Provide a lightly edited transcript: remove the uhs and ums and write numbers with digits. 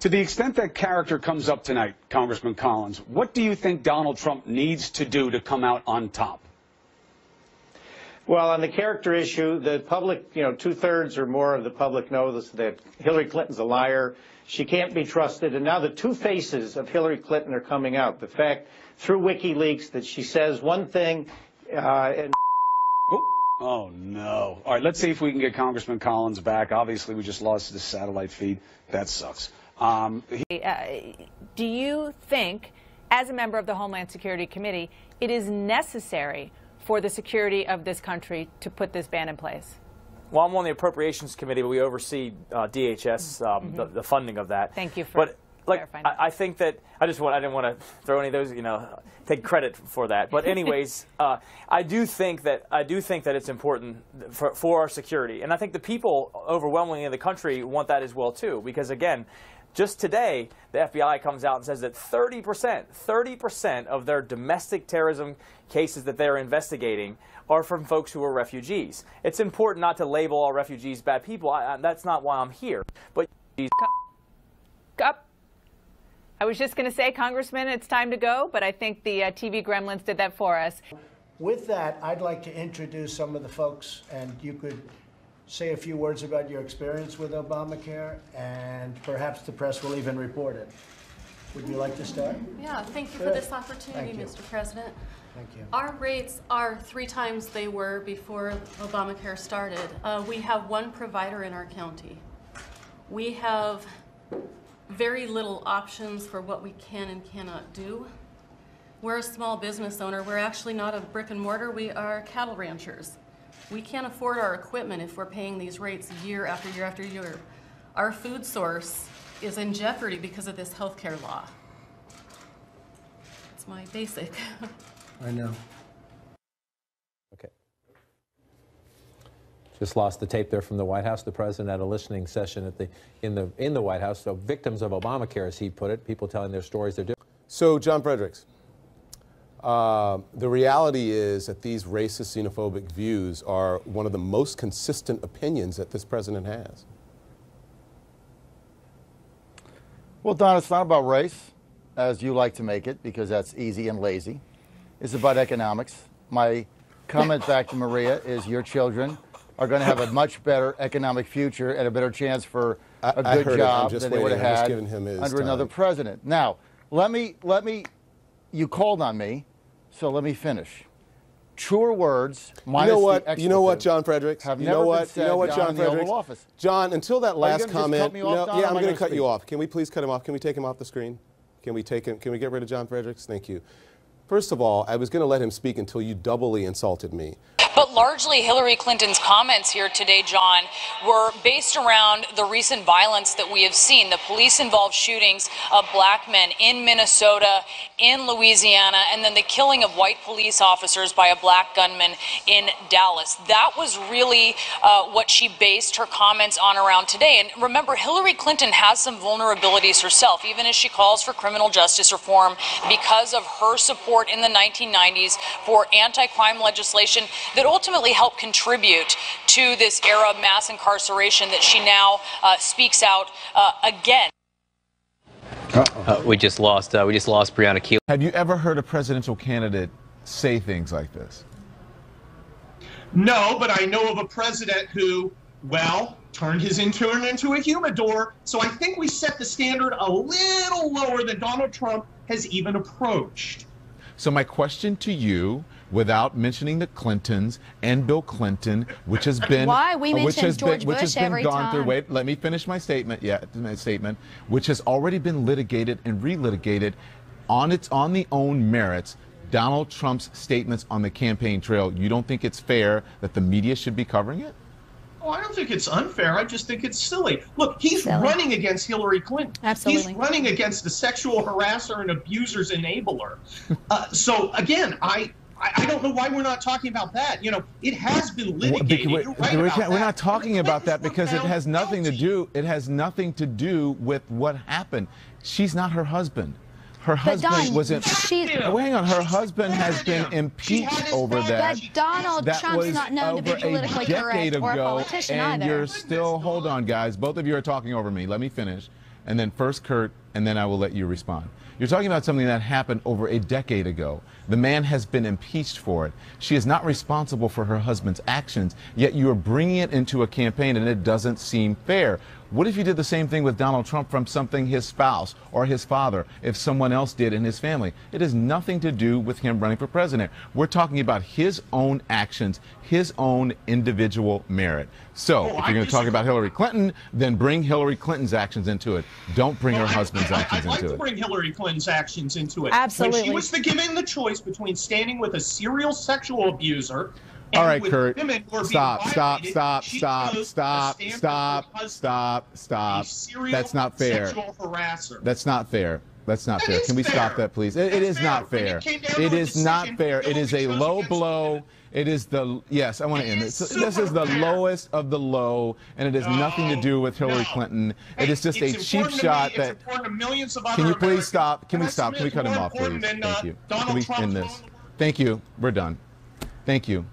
To the extent that character comes up tonight, Congressman Collins, what do you think Donald Trump needs to do to come out on top? Well, on the character issue, the public, two-thirds or more of the public knows that Hillary Clinton's a liar. She can't be trusted. And now the two faces of Hillary Clinton are coming out. The fact through WikiLeaks that she says one thing and... Oh, no. All right, let's see if we can get Congressman Collins back. Obviously, we just lost his satellite feed. That sucks. Do you think, as a member of the Homeland Security Committee, it is necessary for the security of this country to put this ban in place? Well, I'm on the Appropriations Committee, but we oversee DHS, the funding of that. Thank you for clarifying. I think that I didn't want to throw any of those, take credit for that. But anyways, I do think that it's important for our security, and I think the people overwhelmingly in the country want that as well too. Because again, just today, the FBI comes out and says that 30% of their domestic terrorism cases that they're investigating are from folks who are refugees. It's important not to label all refugees bad people. That's not why I'm here. But I was just going to say, Congressman, it's time to go, but I think the TV gremlins did that for us. With that, I'd like to introduce some of the folks, and you could say a few words about your experience with Obamacare, and perhaps the press will even report it. Would you like to start? Yeah, thank you for this opportunity, Mr. President. Thank you. Our rates are 3 times they were before Obamacare started. We have one provider in our county. We have very little options for what we can and cannot do. We're a small business owner. We're actually not a brick and mortar. We are cattle ranchers. We can't afford our equipment if we're paying these rates year after year after year. Our food source is in jeopardy because of this health care law. It's my basic. I know. Okay. Just lost the tape there from the White House. The president had a listening session in the White House. So victims of Obamacare, as he put it, people telling their stories. They're doing. So, John Fredericks, the reality is that these racist, xenophobic views are one of the most consistent opinions that this president has. Well, Don, it's not about race, as you like to make it, because that's easy and lazy. It's about economics. My comment back to Maria is your children are going to have a much better economic future and a better chance for a good job than they would have had under another president. Now, you called on me, so let me finish. Truer words, minus you know what, John Fredericks? You know what, John Fredericks? John, until that last comment, yeah, I'm going to cut you off. Can we please cut him off? Can we take him off the screen? Can we get rid of John Fredericks? Thank you. First of all, I was going to let him speak until you doubly insulted me. But largely Hillary Clinton's comments here today, John, were based around the recent violence that we have seen, the police-involved shootings of black men in Minnesota, in Louisiana, and then the killing of white police officers by a black gunman in Dallas. That was really what she based her comments on around today. And remember, Hillary Clinton has some vulnerabilities herself, even as she calls for criminal justice reform because of her support in the 1990s for anti-crime legislation that ultimately helped contribute to this era of mass incarceration that she now speaks out again. We just lost Breonna Keeley. Have you ever heard a presidential candidate say things like this? No, but I know of a president who, well, turned his intern into a humidor. So I think we set the standard a little lower than Donald Trump has even approached. So my question to you, without mentioning the Clintons and Bill Clinton, which has been gone through. Wait, let me finish my statement. Which has already been litigated and relitigated on the own merits. Donald Trump's statements on the campaign trail. You don't think it's fair that the media should be covering it? Oh, I don't think it's unfair. I just think it's silly. Look, he's running against Hillary Clinton. Absolutely. He's running against the sexual harasser and abuser's enabler. So again, I don't know why we're not talking about that. You know, it has been litigated. We're not talking about that because it has nothing to do. It has nothing to do with what happened. She's not her husband. Her husband wasn't. Hang on. Her husband has been impeached over that. But Donald Trump's not known to be politically correct or a politician either. And you're still. Hold on, guys. Both of you are talking over me. Let me finish. and then first Kurt, and then I will let you respond. You're talking about something that happened over a decade ago. The man has been impeached for it. She is not responsible for her husband's actions, yet you are bringing it into a campaign, and it doesn't seem fair. What if you did the same thing with Donald Trump from something his spouse or his father, if someone else did in his family? It has nothing to do with him running for president. We're talking about his own actions, his own individual merit. So if you're going to talk about Hillary Clinton, then bring Hillary Clinton's actions into it. Don't bring her husband's actions into it. I'd like to bring Hillary Clinton's actions into it. Absolutely. When she was given the choice between standing with a serial sexual abuser and all right, with Kurt. women who are Stop. being Stop. violated, Stop. she Stop. chose Stop. to stand Stop. with her husband, Stop. Stop. a serial That's not fair. sexual harasser. That's not fair. That's not That fair. is Can we fair. stop that, please? It is not When fair. it came down It to a is not decision, fair. It is a Hillary low chose blow. against It is the, yes, I want to end it. is This is the super fair. lowest of the low, and it has nothing to do with Hillary Clinton. It is just a It's cheap important to shot me, that. It's important to millions of other Can you please Americans. stop? Can we That's stop? Can we cut him more off, please? important than, Thank you. Donald Can we Trump's end this? own- Thank you. We're done. Thank you.